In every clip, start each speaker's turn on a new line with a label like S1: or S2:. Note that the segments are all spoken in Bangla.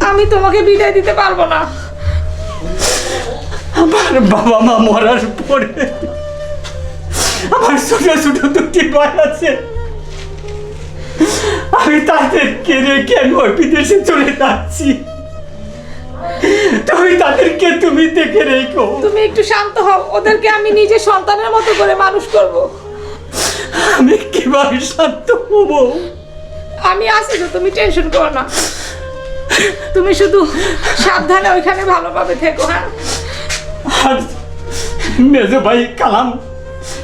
S1: আমি তোমাকে বিদায় দিতে পারবো না।
S2: আমার বাবা মা মরার পরে আমার ছোট ছোট দুটি ভাই আছে, আমি তাদেরকে রেখে আমি বিদেশে চলে যাচ্ছি। তুমি দেখে রেখো।
S1: তুমি একটু শান্ত হও, ওদেরকে আমি নিজে সন্তানের মতো করে মানুষ করব।
S2: আমি কিভাবে শান্ত হব?
S1: আমি আছি তো, তুমি টেনশন করো না। তুমি শুধু সাবধানে ওইখানে ভালোভাবে থেকো। হ্যাঁ,
S2: আর মেজো ভাই কালাম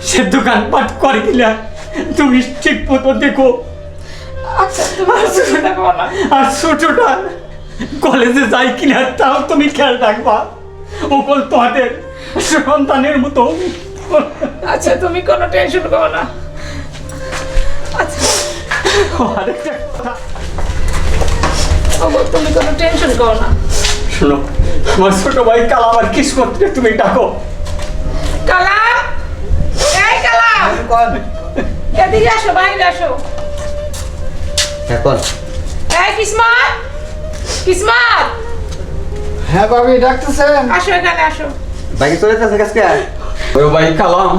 S2: সে দোকানপাট করে কিনা তুমি ঠিক মতো দেখো।
S1: আচ্ছা, তুমি চিন্তা করো না।
S2: আর ছোটটা কলেজে যাই কিনা তাও তুমি খেয়াল রাখবা। ওপর তোমাদের সন্তানের মতো।
S1: আচ্ছা, তুমি কোনো টেনশন করো না। আচ্ছা,
S2: আরেকটা কথা,
S1: তুমি কোনো টেনশন করো না।
S2: শোনো, তোমার ছোট ভাই কালাম আর কিসমতকে তুমি ডাকো।
S1: কালাম, এই কালাম, এদিকে আসো, বাইরে আসো।
S3: এখন
S1: এই কিসমত, কিসমত,
S4: হ্যাঁ ভাবি ডাকতেছেন?
S1: আসো এখানে আসো।
S3: বাইকে চলে যাচ্ছে কাজকে?
S2: ও ভাই কালাম,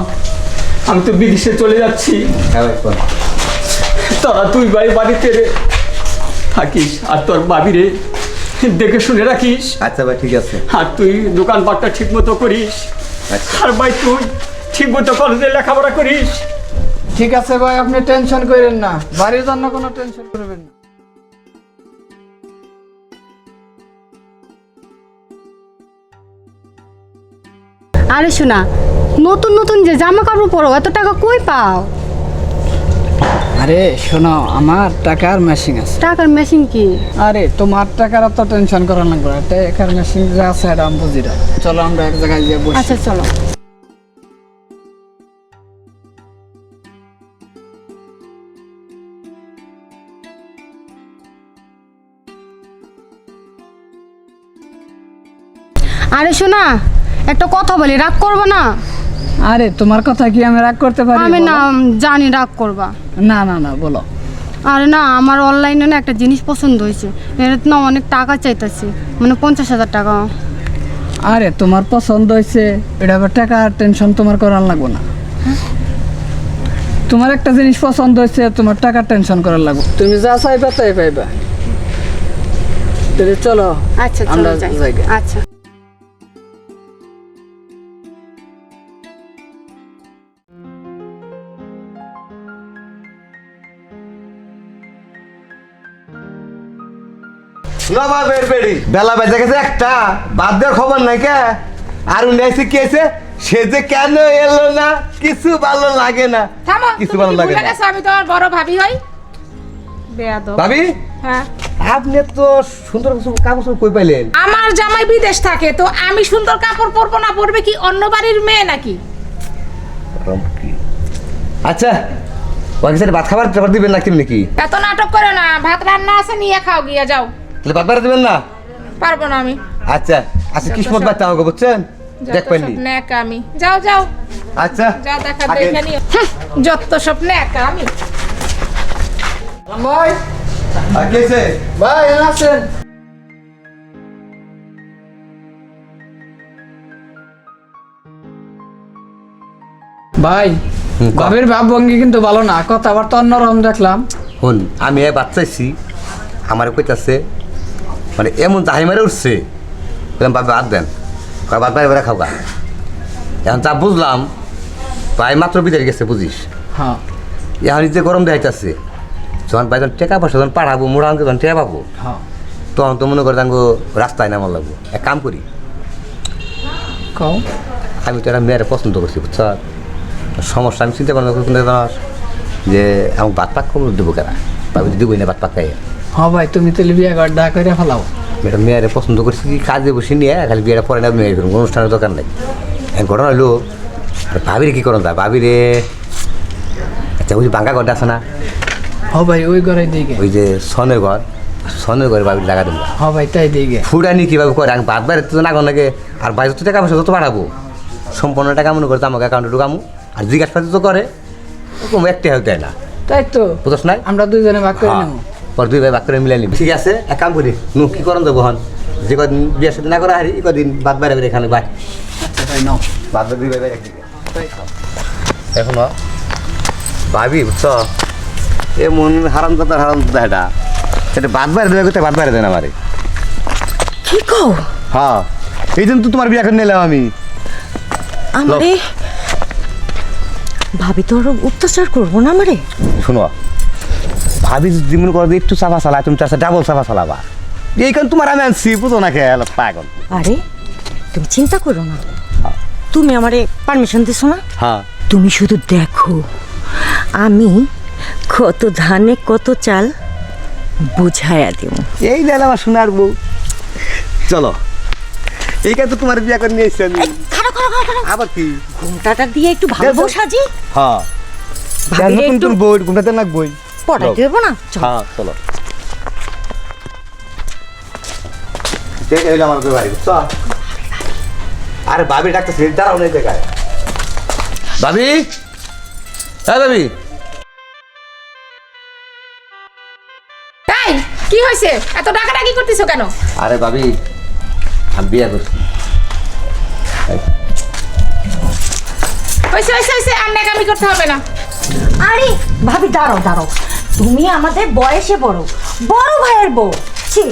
S2: আমি তো বিদেশে চলে যাচ্ছি।
S3: হ্যাঁ ভাই কোন?
S2: তোরা তুই ভাই বাড়িতে থাকিস আর তোর বাবিরে দেখে শুনে রাখিস।
S3: আচ্ছা ভাই ঠিক আছে।
S2: আর তুই দোকানপাটটা ঠিক মতো করিস।
S3: আচ্ছা
S2: আর ভাই তুই ঠিক মতো কলেজে লেখাপড়া করিস।
S4: ঠিক আছে ভাই, আপনি টেনশন করেন না, বাড়ির জন্য কোনো টেনশন করবেন না।
S5: আরে শোনা, নতুন নতুন যে জামা কাপড় পরো, এত টাকা কই পাও?
S4: আরে শোনো, আমার টাকার মেশিন আছে।
S5: টাকার মেশিন কি?
S4: আরে তোমার টাকার অত টেনশন করা লাগবে না, টাকার মেশিন যা আছে এটা আমি বুঝি না। চলো আমরা এক জায়গায় গিয়ে বসি।
S5: আচ্ছা চলো। আরে শোনা, একটা কথা বলি, রাগ করবো না?
S4: আরে তোমার কথা কি আমি রাগ করতে পারি?
S5: আমি
S4: বলো।
S5: না জানি রাগ করবা।
S4: না না না, বলো।
S5: আরে না, আমার অনলাইনে না একটা জিনিস পছন্দ হয়েছে, এর না অনেক টাকা চাইতেছি, মানে 50,000 টাকা।
S4: আরে তোমার পছন্দ হয়েছে, এটা আবার টাকা টেনশন তোমার করার লাগবে না। তোমার একটা জিনিস পছন্দ হয়েছে, তোমার টাকার টেনশন করার লাগবে। তুমি যা চাইবা তাই পাইবা। তাহলে চলো
S5: আচ্ছা
S4: আমরা
S5: চলো যাই।
S4: যাই।
S5: আচ্ছা।
S3: নবা বের বেড়ি বেলা বেজে গেছে একটা, বাদ দেওয়ার খবর নাই কে? আর উনি এসে কি আছে? সে যে কেন এলো না কিছু ভালো লাগে না।
S1: থামো,
S3: কিছু
S1: তুমি
S3: ভালো
S1: কি
S3: লাগে
S1: ভুলে
S3: না।
S1: গেছো আমি তোমার বড় ভাবি হই? বেয়াদব।
S3: ভাবি
S1: হ্যাঁ,
S3: আপনি তো সুন্দর কাপড় কই পাইলেন?
S1: আমার জামাই বিদেশ থাকে, তো আমি সুন্দর কাপড় পরবো না? পরবে কি অন্য বাড়ির মেয়ে নাকি?
S3: আচ্ছা ওই সাথে ভাত খাবার টাবার দিবেন না কেমনি কি?
S1: এত নাটক করো না, ভাত রান্না আছে, নিয়ে খাও, গিয়ে যাও।
S3: তাহলে ভাত বাড়া দিবেন না?
S1: পারবো না আমি।
S3: আচ্ছা আচ্ছা, কিসমত বাচ্চা আমাকে বুঝছেন? দেখ পাইনি।
S1: ন্যাকা আমি। যাও যাও,
S3: আচ্ছা
S1: যা দেখা
S3: আগে-
S1: দেখে নিও। যত সব ন্যাকা আমি।
S4: ভাই
S3: আর কি হয়েছে?
S4: ভাই আছেন? ভাই ভাবির ভাবভঙ্গি কিন্তু ভালো না, কথাবার্তা অন্যরকম দেখলাম।
S3: শুন, আমি এক বাচ্চাইছি, আমার কইতাছে মানে এমন জাহি মারে উঠছে, বললাম বাবা বাদ দেন, কয় বাদ বাইরে খাও গা। এখন যা বুঝলাম, ভাই মাত্র বিদায় গেছে বুঝিস।
S4: হ্যাঁ
S3: এখন যে গরম দেখাইতেছে, যখন ভাই যখন টেকা পয়সা যখন পাঠাবো, মোড়া অঙ্কে যখন টেকা পাবো,
S4: হ্যাঁ
S3: তখন তো মনে করে তাঙ্গো রাস্তায় নামার লাগবো। এক কাম করি,
S4: কও।
S3: আমি তো একটা মেয়ের পছন্দ করছি বুঝছ, সমস্যা আমি চিন্তা করলাম কোন যে আমি ভাত পাক কম দেবো কেনা, ভাবি দেবোই না ভাত পাক খাইয়া।
S4: হ্যাঁ ভাই, তুমি তাহলে বিয়ে করে ডা করে ফেলাও।
S3: একটা মেয়েরে পছন্দ করছি, কি কাজে বসে নিয়ে খালি বিয়েটা পরে না মেয়ের করুন, অনুষ্ঠানের দরকার নেই। এক ঘটনা হলো, ভাবিরে কি করুন তা ভাবিরে, আচ্ছা ওই যে বাঙ্কা ঘরটা আছে না,
S4: হ্যাঁ ভাই, ওই ঘরে দিকে।
S3: ওই যে সনের ঘর, সন্দেহ করে ভাবি টাকা দেবো
S4: হ ভাই তাই দিকে
S3: ফুটানি কীভাবে করে আমি বাদ বাইরে তো না লাগে আর বাইরে তো টাকা পয়সা তত বাড়াবো সম্পূর্ণ টাকা মনে করতে আমাকে অ্যাকাউন্টে ঢুকামু আর জিজ্ঞাসা তো করে ওরকম একটি হতে হয় না
S4: তাই তো
S3: বুঝছ নাই
S4: আমরা দুইজনে ভাগ করে নেব
S3: পর 2 ভাই ভাগ করে মিলাই নিবি ঠিক আছে এক কাম করি নু কি করন দেবো হন যে কদিন বিয়ের সাথে না করা হারি এই কদিন বাদ বাইরে বেরে এখানে বাই
S4: আচ্ছা ভাই নাও
S3: বাদ বাদ 2 ভাই ভাই একদিকে এখন ভাবি বুঝছ এমন হারামদাদা এটা এটা বাদ বাইরে দেবে কোথায় বাদ বাইরে দেন আমারে
S6: কি কও
S3: হ্যাঁ এই জন্য তো তোমার বিয়ে করে নিলাম আমি
S6: আমারে ভাবি তোর অত্যাচার করবো না আমারে
S3: শোনো ভাবি যদি মনে করো যে একটু চাপা চালা তুমি চাষে ডাবল চাপা চালাবা এই কারণ তোমার আমি আনছি বুঝো না খেয়ে পাগল
S6: আরে তুমি চিন্তা করো না তুমি আমারে পারমিশন দিছো না
S3: হ্যাঁ
S6: তুমি শুধু দেখো আমি কত ধানে কত চাল বুঝাইয়া দিব
S3: এই দেন আমার সোনার বউ চলো এই কারণ তো তোমার বিয়ে করে নিয়ে এসছি আমি
S6: খাড়ো খাড়ো খাড়ো খাড়ো
S3: আবার কি
S6: ঘুমটাটা দিয়ে একটু ভালো
S3: দেখো।
S6: সাজি
S3: হ্যাঁ
S6: ভাবিরে
S3: নতুন
S6: একটু
S3: নতুন বই ঘুমটাতে লাগবই
S6: পড়াইতে দেবো না চল
S3: হ্যাঁ চলো এই আমার বাড়ি বুঝছো আরে ভাবি ডাক্তার দাঁড়াও নেই দেখায় ভাবি হ্যাঁ ভাবি
S1: তাই কি হয়েছে এত ডাকাডাকি করতেছো কেন?
S3: আরে ভাবি আমি বিয়ে করছি
S1: হয়েছে হয়েছে হয়েছে আর নাকামি করতে হবে না।
S6: আরে ভাবি দাঁড়াও দাঁড়াও তুমি আমাদের বয়সে বড় বড় ভাইয়ের বউ ছি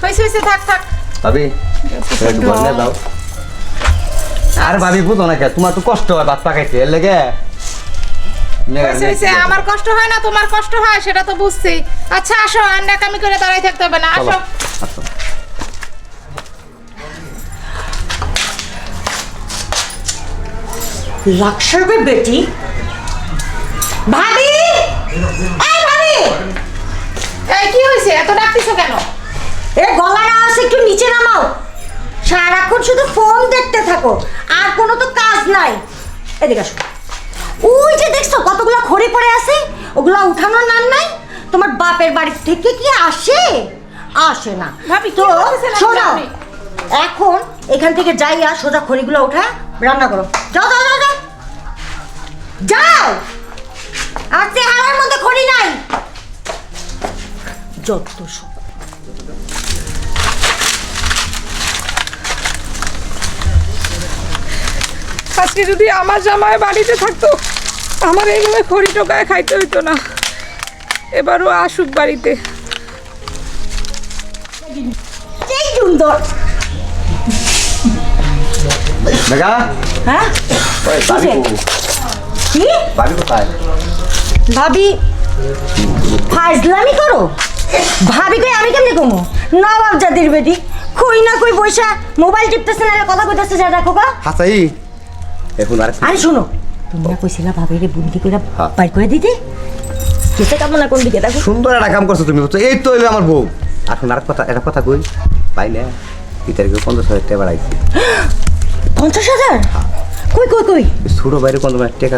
S1: হয়েছে হয়েছে থাক থাক।
S3: ভাবি একটু বললে দাও আরে ভাবি বুঝো না কে তোমার তো কষ্ট হয় ভাত পাকাইতে এর লেগে
S1: হয়েছে হয়েছে আমার কষ্ট হয় না তোমার কষ্ট হয় সেটা তো বুঝছি। আচ্ছা আসো আর নাকামি করে দাঁড়াই থাকতে হবে না, আসো।
S3: আচ্ছা
S6: লাক্সারবের বেটি ভাবি এই ভাবি
S1: এই কি হয়েছে এত ডাকতেছো কেন?
S6: এ গলার আওয়াজ একটু নিচে নামাও সারাক্ষণ শুধু ফোন দেখতে থাকো আর কোনো তো কাজ নাই এদিকে আসো ওই যে দেখছো কতগুলো খড়ি পড়ে আছে ওগুলো উঠানোর নাম নাই তোমার বাপের বাড়ি থেকে কি আসে আসে না
S1: ভাবি, কি
S6: তো
S1: বলতেছেন
S6: শোনো
S1: আপনি?
S6: এখন এখান থেকে যাইয়া সোজা খড়িগুলো উঠা রান্না করো যাও যাও যাও যাও যাও আর চেহারার মধ্যে খড়ি নাই যত সব
S1: আজকে যদি আমার জামাই বাড়িতে থাকতো আমার এইভাবে খড়ি টোকায় খাইতে হইতো না। এবারও আসুক বাড়িতে।
S6: কি সুন্দর
S3: দেখা
S6: হ্যাঁ
S3: ওই ভাবি কো?
S6: কি
S3: ভাবি কোথায়
S6: ভাবি ফাজলামি করো ভাবি কই আমি কেমনে কমো নবাব জাতির বেটি কই না কই বইসা মোবাইল টিপতেছে না কথা কইতেছে যা দেখো গা
S3: হাসাই এখন আর
S6: আরে শোনো তুমি না কইছিলা ভাবিরে বুদ্ধি করে
S3: হ্যাঁ।
S6: বাইর করে দিতে কেসে কেমন না কোন দিকে দেখো
S3: সুন্দর একটা কাম করছো তুমি বুঝছো এই তো হইলো আমার বউ এখন আর কথা একটা কথা কই পাই না এই তারিখে 50,000 টাকা বাড়াইছি
S6: 50,000 কই কই কই
S3: ছোট বাইরে কোন টাকা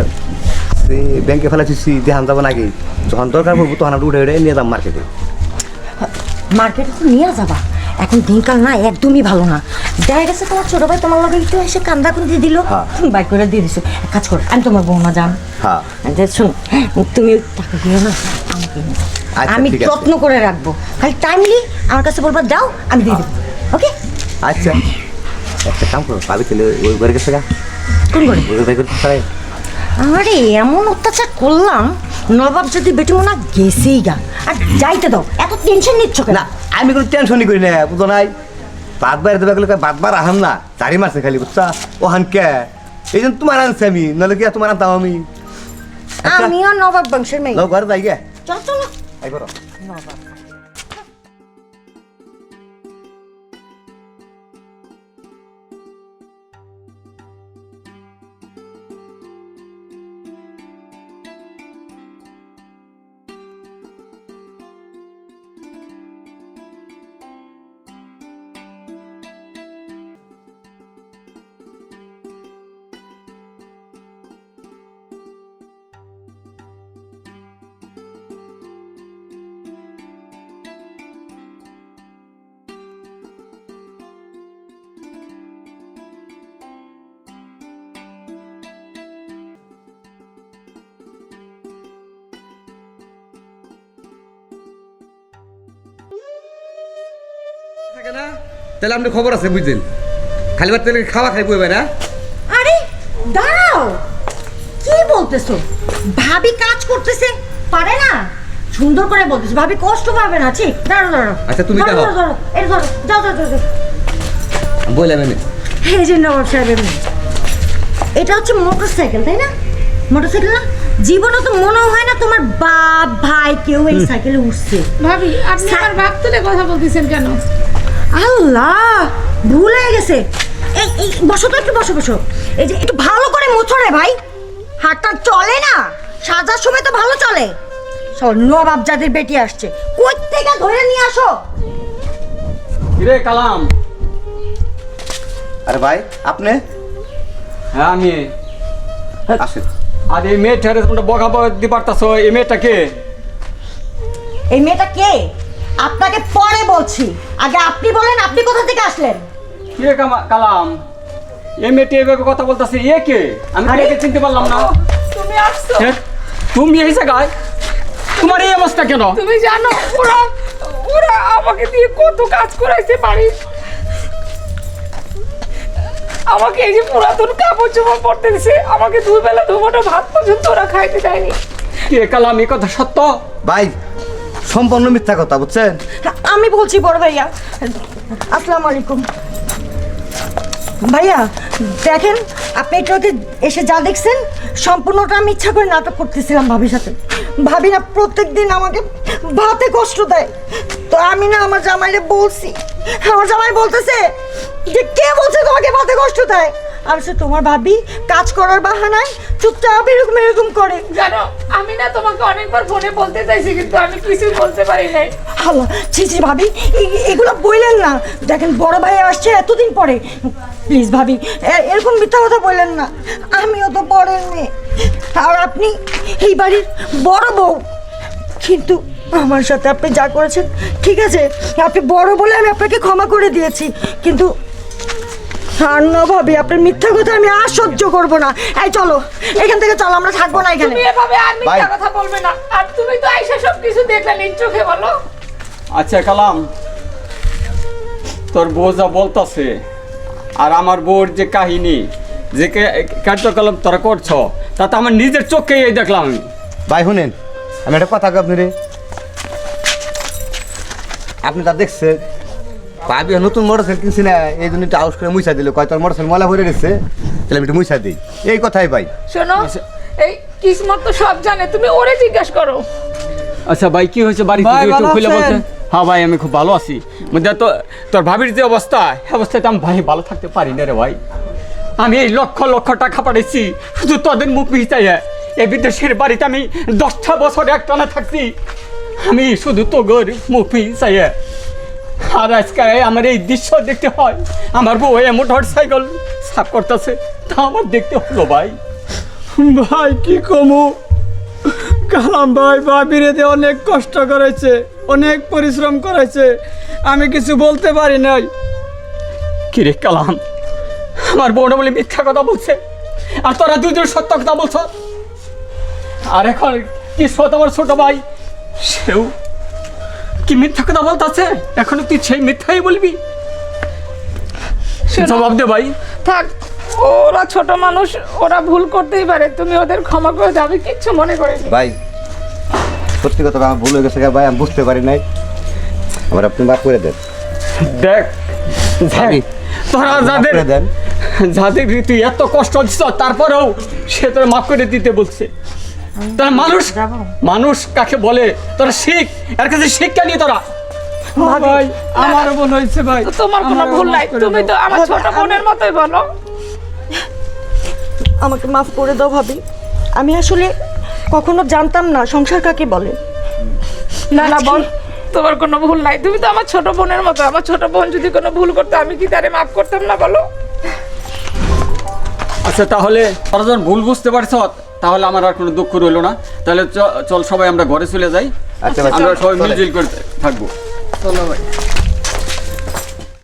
S3: সে ব্যাংকে ফেলাইছি দেখান যাবো নাকি যখন দরকার পড়বো তখন আমরা উঠে উঠে নিয়ে যাবো মার্কেটে
S6: মার্কেটে তো নিয়ে যাবা এখন দিনকাল না একদমই ভালো না দেখা গেছে তোমার ছোট ভাই তোমার লগে একটু এসে কান্দা কুন্দি দিল
S3: হ্যাঁ।
S6: তুমি বাইক করে দিয়ে দিছো এক কাজ করো আমি তোমার বৌমা যান
S3: হ্যাঁ
S6: শোনো তুমি টাকা দিয়ে না আমাকে নিয়ে যাও।
S3: আচ্ছা,
S6: আমি
S3: ঠিক আছে।
S6: যত্ন করে রাখবো খালি টাইমলি আমার কাছে বলবা দাও আমি দিয়ে দেবো ওকে
S3: আচ্ছা একটা কাম করো ভাবি তাহলে ওই ঘরে গেছে গা
S6: কোন করে
S3: ওই ঘরে করতে পারে
S6: আরে এমন অত্যাচার করলাম নবাব যদি বেটি মোনা গেছেই গা আর যাইতে দাও এত টেনশন নিচ্ছ কেন
S3: না আমি কোনো টেনশনই করি না বুঝো নাই বাদ বাইরে দেবে গেলে বাদ বার আহাম না চারি মারছে খালি বুঝছা ও হান কে এই জন্য তোমার আনছি আমি নাহলে কি আর তোমার আনতাম আমি আচ্ছা।
S6: আমিও নবাব বংশের মেয়ে
S3: লোক ঘরে যাই গে
S6: চলো চলো
S3: এই করো
S6: নবাব
S3: থাকে না তাহলে আপনি খবর আছে বুঝলেন খালি বার তেলে খাওয়া খাই বইবে না
S6: আরে দাঁড়াও, কি বলতেছো? ভাবি কাজ করতেছে, পারে না? সুন্দর করে বলতেছে, ভাবি কষ্ট পাবে না। ঠিক, দাঁড়াও দাঁড়াও।
S3: আচ্ছা, তুমি
S6: ধরো,
S3: দেখো।
S6: ধরো, ধরো, এই ধরো, যাও যাও যাও যাও।
S3: বললাম আমি
S6: এই যে নবাব সাহেবের মেয়ে। এটা হচ্ছে মোটরসাইকেল, তাই না? মোটরসাইকেল না? জীবনে তো মনে হয় না তোমার বাপ ভাই কেউ এই সাইকেলে উঠছে।
S1: ভাবি আপনি আমার বাপ তুলে কথা বলতেছেন কেন?
S6: আল্লাহ, ভুল হয়ে গেছে। এই এই বসো তো, একটু বসো বসো। এই যে একটু ভালো করে মোছো রে ভাই, হাতটা চলে না, সাজার সময় তো ভালো চলে। শোন, নবাব জাতির বেটি আসছে, কই থেকে ধরে নিয়ে আসো।
S2: কিরে কালাম?
S3: আরে ভাই আপনি
S2: হ্যাঁ আমি।
S3: আসেন
S2: আর এই মেয়েটারে তোমরা বকা দিতে পারতাছো, এই মেয়েটা কে?
S6: এই মেয়েটা কে আপনাকে পরে বলছি, আগে আপনি বলেন, আপনি কোথা থেকে আসলেন?
S2: কিরে কালাম, এই মেয়েটি এভাবে কথা বলতেছে, এ কে? আমি
S6: আরে,
S2: একে চিনতে পারলাম না।
S1: তুমি আসছো?
S2: হ্যাঁ, তুমি এই জায়গায়, তোমার এই অবস্থা কেন?
S1: তুমি জানো ওরা ওরা আমাকে দিয়ে কত কাজ করাইছে বাড়ির। আমাকে এই যে পুরাতন কাপড় চোপড় পরতে দিছে, আমাকে দুই বেলা দুমুঠো ভাত পর্যন্ত ওরা খাইতে দেয়নি।
S2: কিরে কালাম, এই কথা সত্য?
S3: ভাই সম্পূর্ণ মিথ্যা কথা বুঝছেন
S6: আমি বলছি বড় ভাইয়া। আসসালামু আলাইকুম ভাইয়া। দেখেন, আপনি এটাকে এসে যা দেখছেন সম্পূর্ণটা আমি ইচ্ছা করে নাটক করতেছিলাম ভাবির সাথে। ভাবি না প্রত্যেক দিন আমাকে ভাতে কষ্ট দেয়, তো আমি না আমার জামাইরে বলছি। আমার জামাই বলতেছে যে কে বলছে তোমাকে ভাতে কষ্ট দেয়? আর সে তোমার ভাবি কাজ করার বাহানায় চুপচাপ এরকম এরকম করে।
S1: জানো আমি না তোমাকে অনেকবার ফোনে বলতে চাইছি, কিন্তু আমি কিছুই বলতে পারি নাই।
S6: আল্লাহ, ছি ছি ভাবি, এগুলো বললেন না। দেখেন বড় ভাই আসছে এতদিন পরে, প্লিজ ভাবি এরকম মিথ্যা কথা বললেন না। আমিও তো বড়ের মেয়ে, আর আপনি এই বাড়ির বড় বউ। কিন্তু আমার সাথে আপনি যা করেছেন ঠিক আছে, আপনি বড় বলে আমি আপনাকে ক্ষমা করে দিয়েছি, কিন্তু আর না ভাবি, আপনার মিথ্যা কথা আমি আর সহ্য করবো না। এই চলো এখান থেকে, চলো, আমরা থাকবো না এখানে।
S1: তুমি এভাবে আর মিথ্যা
S3: ভাই।
S1: কথা বলবে না। আর তুমি তো আইসা সব কিছু দেখলে নিজ চোখে, বলো।
S2: আচ্ছা কালাম, তোর বউ যা বলতাছে আর আমার বউর যে কাহিনী, যে কার্যকলাপ তোরা করছ, তাতে আমার নিজের চোখেই এই দেখলাম আমি।
S3: ভাই শুনেন, আমি একটা কথা কই আপনি রে, আপনি তা দেখছেন ভাবি নতুন মোটরসাইকেল কিনছি না, এই জন্য একটু আউস করে মুছা দিল, কয় তোর মোটরসাইকেল ময়লা ভরে গেছে, তাহলে আমি একটু মুছা দিই, এই কথাই ভাই।
S1: শোনো, এই কিসমত তো সব জানে, তুমি ওরে জিজ্ঞেস করো।
S2: আচ্ছা ভাই, কি হয়েছে বাড়ি
S4: ভাই,
S2: থেকে একটু
S4: ভালো
S2: খুলে বলতে?
S4: আছেন?
S2: হ্যাঁ ভাই, আমি খুব ভালো আছি। মধ্যে তো তোর ভাবির যে অবস্থা, এই অবস্থায় তো আমি ভাই ভালো থাকতে পারি না রে ভাই। আমি এই লক্ষ লক্ষ টাকা পাঠাইছি শুধু তোদের মুখ মিশাই। এই বিদেশের বাড়িতে আমি 10টা বছর একটানা থাকছি, আমি শুধু তোর মুখ মিশাই। আর আজকে আমার এই দৃশ্য দেখতে হয়, আমার বউ এই মোটর সাইকেল সাফ করতেছে, তা আমার দেখতে হলো ভাই।
S4: ভাই কি কমু, কালাম ভাই ভাবিরে দিয়ে অনেক কষ্ট করেছে, অনেক পরিশ্রম করেছে, আমি কিছু বলতে পারি নাই।
S2: কিরে কালাম, আমার বউটা বলে মিথ্যা কথা বলছে, আর তোরা দুজন সত্য কথা বলছ। আর এখন কি আমার ছোট ভাই, সেও কি মিথ্যা কথা বলতেছে? এখনো তুই সেই মিথ্যাই বলবি?
S1: শোনো,
S2: জবাব দে ভাই।
S1: থাক, ওরা ছোট মানুষ, ওরা ভুল করতেই পারে, তুমি ওদের ক্ষমা করে দাও, আমি কিচ্ছু মনে করিনি।
S3: ভাই সত্যি কথা আমার ভুল হয়ে গেছে ভাই, আমি বুঝতে পারি নাই, আবার আপনি মাফ করে দেন।
S2: দেখ
S3: ভাবি,
S2: তোরা
S3: মাফ
S2: যাদের
S3: করে দেন।
S2: যাদের তুই এত কষ্ট দিচ্ছ, তারপরেও সে তোরা মাফ করে দিতে বলছে। তারা মানুষ কাকে বলে তোরা শিখ, এর কাছে শিক্ষা নিয়ে তোরা।
S4: ভাই আমারও ভুল হয়েছে ভাই,
S1: তো তোমার কোনো
S4: আমারও
S1: ভুল
S4: মাফ
S1: নাই,
S4: করে
S1: তুমি
S4: দাও।
S1: তো আমার ছোট বোনের মতোই বলো।
S6: আমাকে মাফ করে দাও ভাবি, আমি আসলে কখনো জানতাম না সংসার কাকে বলে।
S1: না না বল, তোমার কোনো ভুল নাই, তুমি তো আমার ছোট বোনের মতো। আমার ছোট বোন যদি কোনো ভুল করতো, আমি কি তারে মাফ করতাম না, বলো?
S2: আচ্ছা তাহলে তোরা যখন ভুল বুঝতে পারছ, তাহলে আমার আর কোনো দুঃখ রইলো না। তাহলে চল সবাই আমরা ঘরে চলে যাই,
S3: আচ্ছা ভাই,
S2: আমরা সবাই
S3: চলেন।
S2: মিলজিল করে থাকবো।
S4: চলো ভাই।